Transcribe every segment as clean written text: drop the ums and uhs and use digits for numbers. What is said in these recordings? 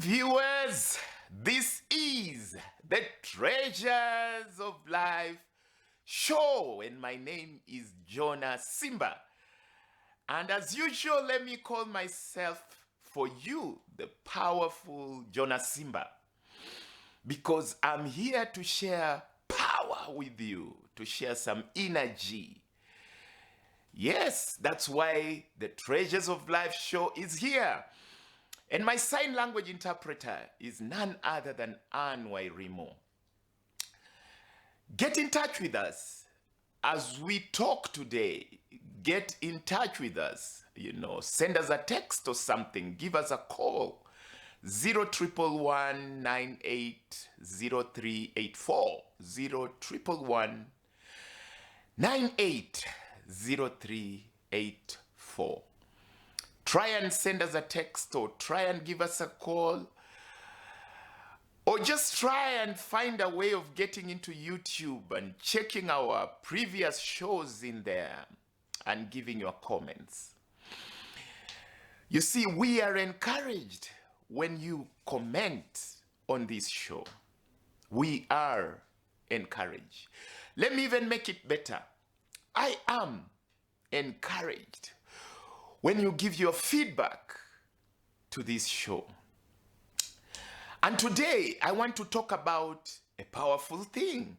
Viewers, this is the Treasures of Life show, and my name is Jonah Simba. And as usual, let me call myself for you the powerful Jonah Simba, because I'm here to share power with you, to share some energy. Yes, that's why the Treasures of Life show is here. And my sign language interpreter is none other than Anne Wairimo. Get in touch with us as we talk today. Get in touch with us. Send us a text or something. Give us a call. 0111980384. 0111980384. Try and send us a text, or try and give us a call, or just try and find a way of getting into YouTube and checking our previous shows in there and giving your comments. You see, we are encouraged when you comment on this show. We are encouraged. Let me even make it better. I am encouraged when you give your feedback to this show. And today, I want to talk about a powerful thing.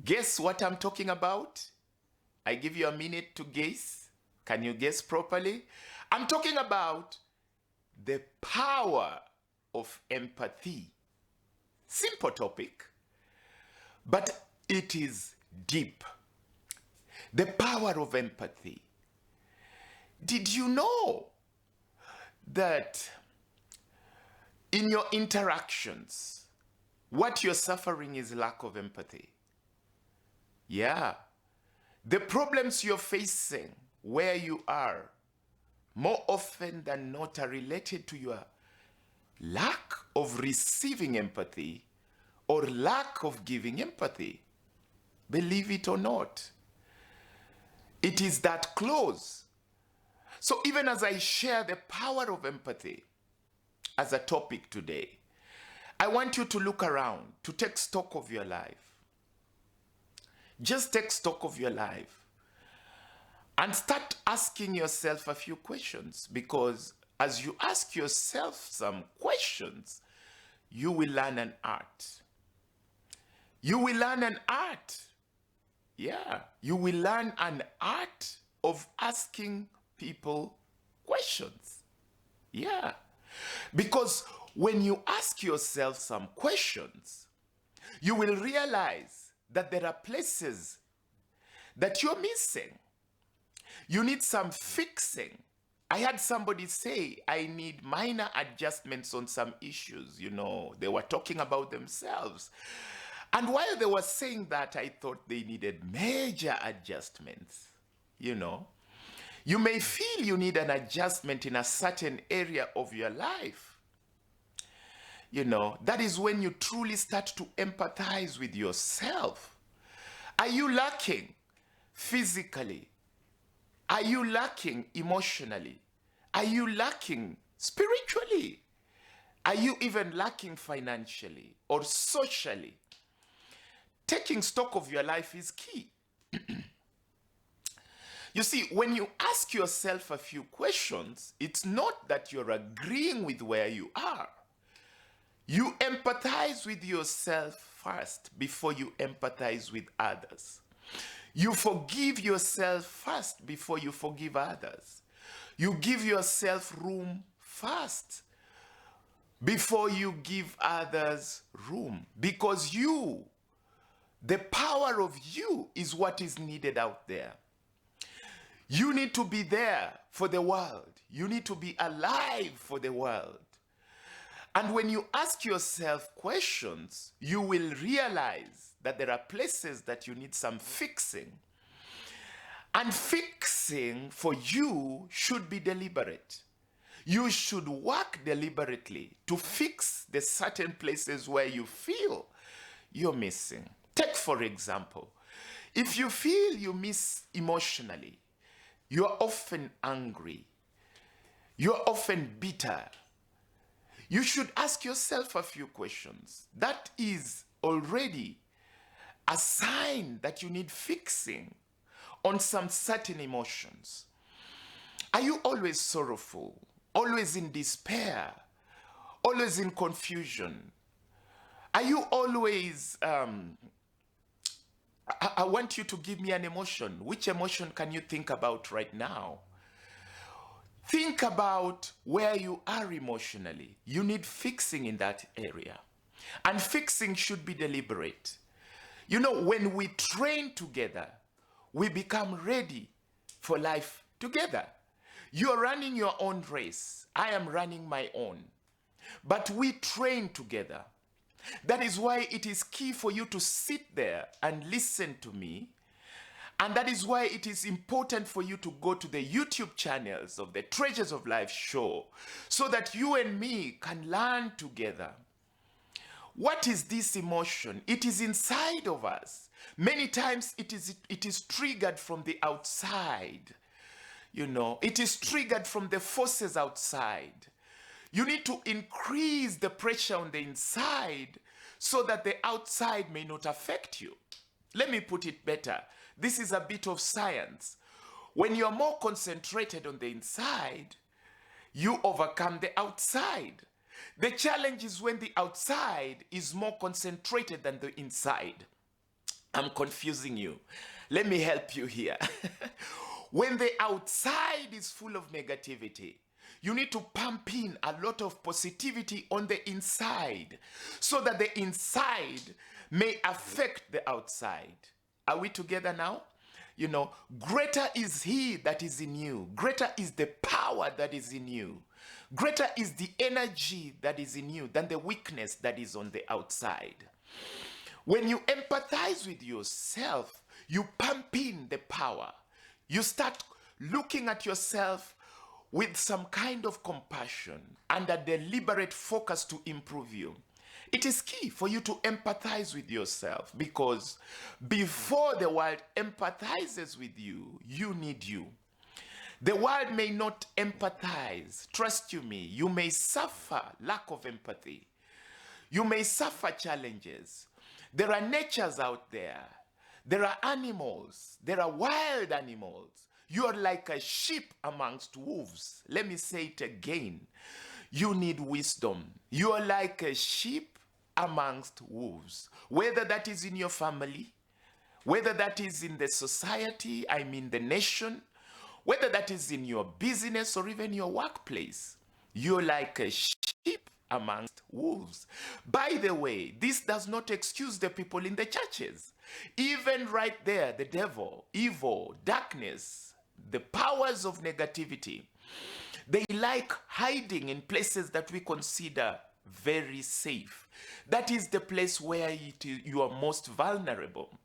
Guess what I'm talking about? I give you a minute to guess. Can you guess properly? I'm talking about the power of empathy. Simple topic, but it is deep. The power of empathy. Did you know that in your interactions, what you're suffering is lack of empathy? Yeah. The problems you're facing where you are, more often than not, are related to your lack of receiving empathy or lack of giving empathy. Believe it or not, it is that close. So even as I share the power of empathy as a topic today, I want you to look around, to take stock of your life. Just take stock of your life and start asking yourself a few questions, because as you ask yourself some questions, you will learn an art. You will learn an art. Yeah, you will learn an art of asking people questions. Yeah, because when you ask yourself some questions, you will realize that there are places that you're missing. You need some fixing. I had somebody say, I need minor adjustments on some issues. They were talking about themselves. And while they were saying that, I thought they needed major adjustments. You may feel you need an adjustment in a certain area of your life. That is when you truly start to empathize with yourself. Are you lacking physically? Are you lacking emotionally? Are you lacking spiritually? Are you even lacking financially or socially? Taking stock of your life is key. You see, when you ask yourself a few questions, it's not that you're agreeing with where you are. You empathize with yourself first before you empathize with others. You forgive yourself first before you forgive others. You give yourself room first before you give others room. Because the power of you is what is needed out there. You need to be there for the world. You need to be alive for the world. And when you ask yourself questions, you will realize that there are places that you need some fixing. And fixing for you should be deliberate. You should work deliberately to fix the certain places where you feel you're missing. Take, for example, if you feel you miss emotionally, you're often angry, you're often bitter, you should ask yourself a few questions. That is already a sign that you need fixing on some certain emotions. Are you always sorrowful, always in despair, always in confusion? Are you always, I want you to give me an emotion. Which emotion can you think about right now? Think about where you are emotionally. You need fixing in that area. And fixing should be deliberate. You know, when we train together, we become ready for life together. You are running your own race. I am running my own. But we train together. That is why it is key for you to sit there and listen to me. And that is why it is important for you to go to the YouTube channels of the Treasures of Life show so that you and me can learn together. What is this emotion? It is inside of us. Many times it is triggered from the outside. You know, it is triggered from the forces outside. You need to increase the pressure on the inside so that the outside may not affect you. Let me put it better. This is a bit of science. When you're more concentrated on the inside, you overcome the outside. The challenge is when the outside is more concentrated than the inside. I'm confusing you. Let me help you here. When the outside is full of negativity, you need to pump in a lot of positivity on the inside so that the inside may affect the outside. Are we together now? You know, greater is he that is in you. Greater is the power that is in you. Greater is the energy that is in you than the weakness that is on the outside. When you empathize with yourself, you pump in the power. You start looking at yourself with some kind of compassion and a deliberate focus to improve you. It is key for you to empathize with yourself because before the world empathizes with you, you need you. The world may not empathize. Trust you me, you may suffer lack of empathy. You may suffer challenges. There are natures out there. There are animals. There are wild animals. You are like a sheep amongst wolves. Let me say it again. You need wisdom. You are like a sheep amongst wolves. Whether that is in your family, whether that is in the society, I mean the nation, whether that is in your business or even your workplace, you're like a sheep amongst wolves. By the way, this does not excuse the people in the churches. Even right there, the devil, evil, darkness, the powers of negativity, they like hiding in places that we consider very safe. That is the place where you are most vulnerable.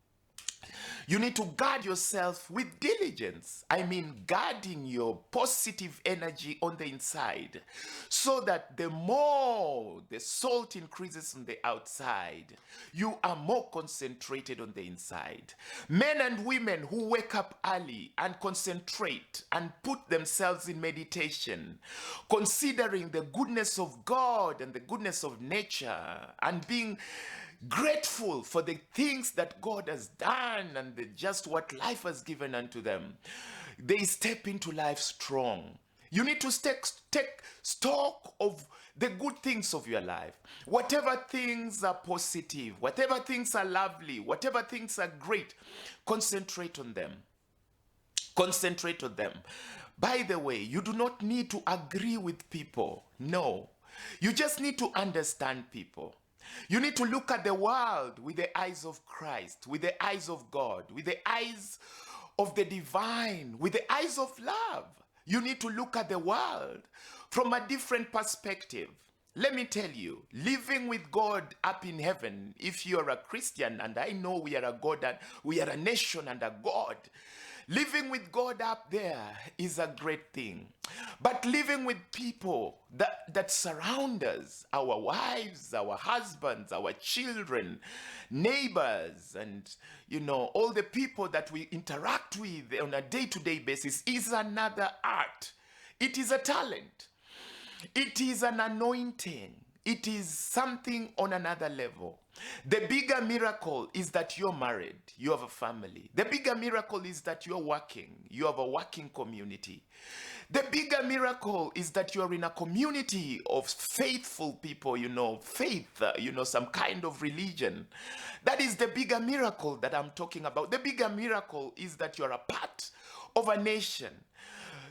You need to guard yourself with diligence. I mean, guarding your positive energy on the inside so that the more the salt increases on the outside, you are more concentrated on the inside. Men and women who wake up early and concentrate and put themselves in meditation, considering the goodness of God and the goodness of nature and being grateful for the things that God has done and just what life has given unto them, they step into life strong. You need to take stock of the good things of your life. Whatever things are positive, whatever things are lovely, whatever things are great, concentrate on them. Concentrate on them. By the way, you do not need to agree with people. No. You just need to understand people. You need to look at the world with the eyes of Christ, with the eyes of God, with the eyes of the divine, with the eyes of love. You need to look at the world from a different perspective. Let me tell you, living with God up in heaven, if you are a Christian, and I know we are a God and we are a nation under God, living with God up there is a great thing. But living with people that surround us, our wives, our husbands, our children, neighbors, and all the people that we interact with on a day-to-day basis is another art. It is a talent. It is an anointing. It is something on another level. The bigger miracle is that you're married, you have a family. The bigger miracle is that you're working, you have a working community. The bigger miracle is that you're in a community of faithful people, faith, some kind of religion. That is the bigger miracle that I'm talking about. The bigger miracle is that you're a part of a nation.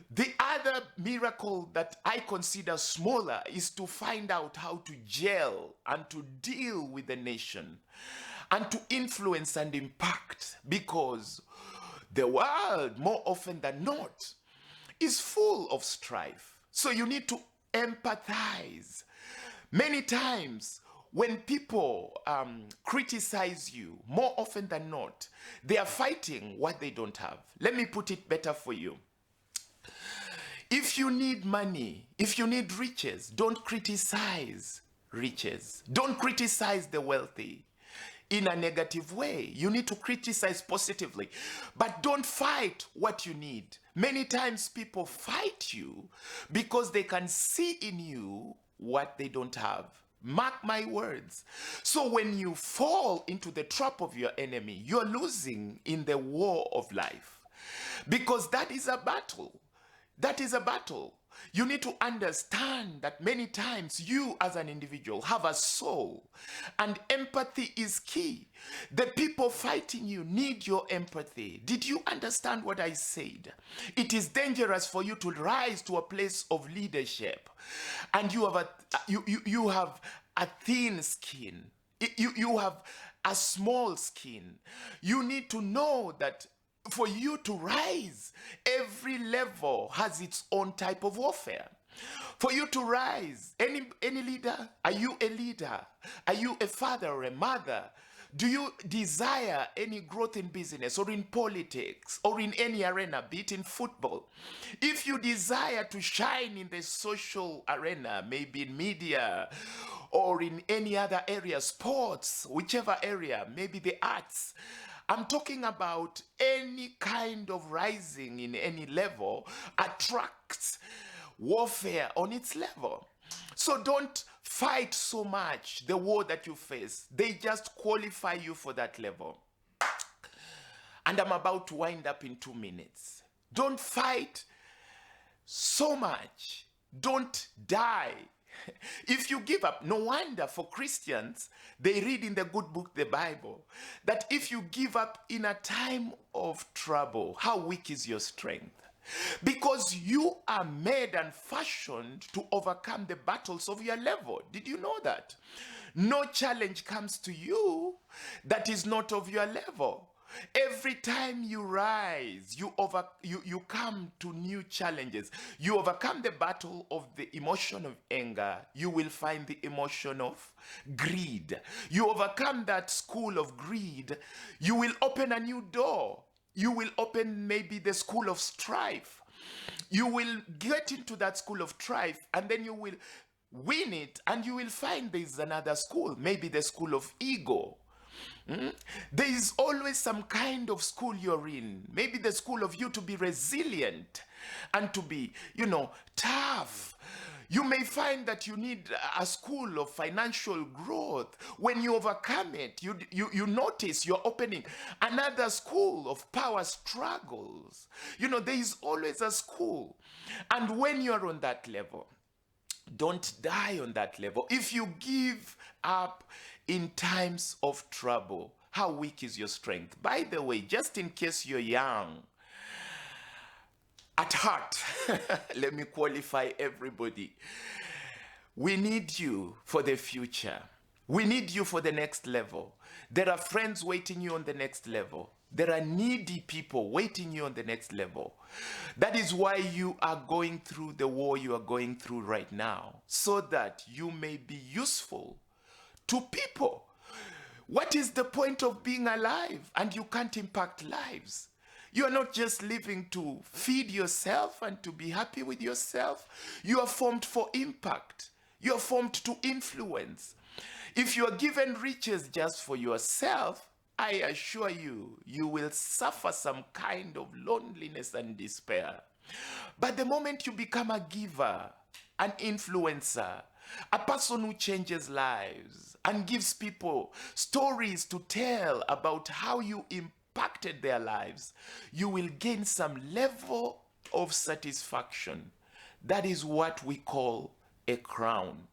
The other miracle that I consider smaller is to find out how to gel and to deal with the nation and to influence and impact, because the world, more often than not, is full of strife. So you need to empathize. Many times when people criticize you, more often than not, they are fighting what they don't have. Let me put it better for you. If you need money, if you need riches, don't criticize riches. Don't criticize the wealthy in a negative way. You need to criticize positively, but don't fight what you need. Many times people fight you because they can see in you what they don't have. Mark my words. So when you fall into the trap of your enemy, you're losing in the war of life, because that is a battle. That is a battle. You need to understand that many times you as an individual have a soul, and empathy is key. The people fighting you need your empathy. Did you understand what I said? It is dangerous for you to rise to a place of leadership and you have a thin skin. You have a small skin. You need to know that for you to rise, every level has its own type of warfare. For you to rise, any leader, are you a leader? Are you a father or a mother? Do you desire any growth in business or in politics or in any arena, be it in football? If you desire to shine in the social arena, maybe in media or in any other area, sports, whichever area, maybe the arts, I'm talking about any kind of rising in any level attracts warfare on its level. So don't fight so much the war that you face. They just qualify you for that level. And I'm about to wind up in 2 minutes. Don't fight so much. Don't die. If you give up, no wonder for Christians, they read in the good book, the Bible, that if you give up in a time of trouble, how weak is your strength? Because you are made and fashioned to overcome the battles of your level. Did you know that? No challenge comes to you that is not of your level. Every time you rise, you come to new challenges. You overcome the battle of the emotion of anger. You will find the emotion of greed. You overcome that school of greed. You will open a new door. You will open maybe the school of strife. You will get into that school of strife, and then you will win it, and you will find there is another school, maybe the school of ego. There is always some kind of school you're in. Maybe the school of you to be resilient and to be, tough. You may find that you need a school of financial growth. When you overcome it, you notice you're opening another school of power struggles. There is always a school. And when you're on that level, don't die on that level. If you give up in times of trouble, how weak is your strength? By the way, just in case you're young at heart, let me qualify everybody. We need you for the future. We need you for the next level. There are friends waiting you on the next level. There are needy people waiting you on the next level. That is why you are going through the war you are going through right now, so that you may be useful to people. What is the point of being alive and you can't impact lives? You are not just living to feed yourself and to be happy with yourself. You are formed for impact. You are formed to influence. If you are given riches just for yourself, I assure you, you will suffer some kind of loneliness and despair. But the moment you become a giver, an influencer, a person who changes lives and gives people stories to tell about how you impacted their lives, you will gain some level of satisfaction. That is what we call a crown.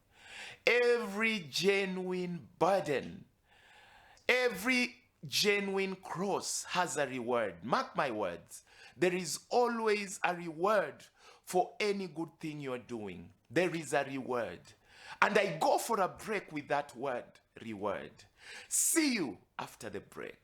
Every genuine burden, every genuine cross has a reward. Mark my words. There is always a reward for any good thing you're doing. There is a reward. And I go for a break with that word, reward. See you after the break.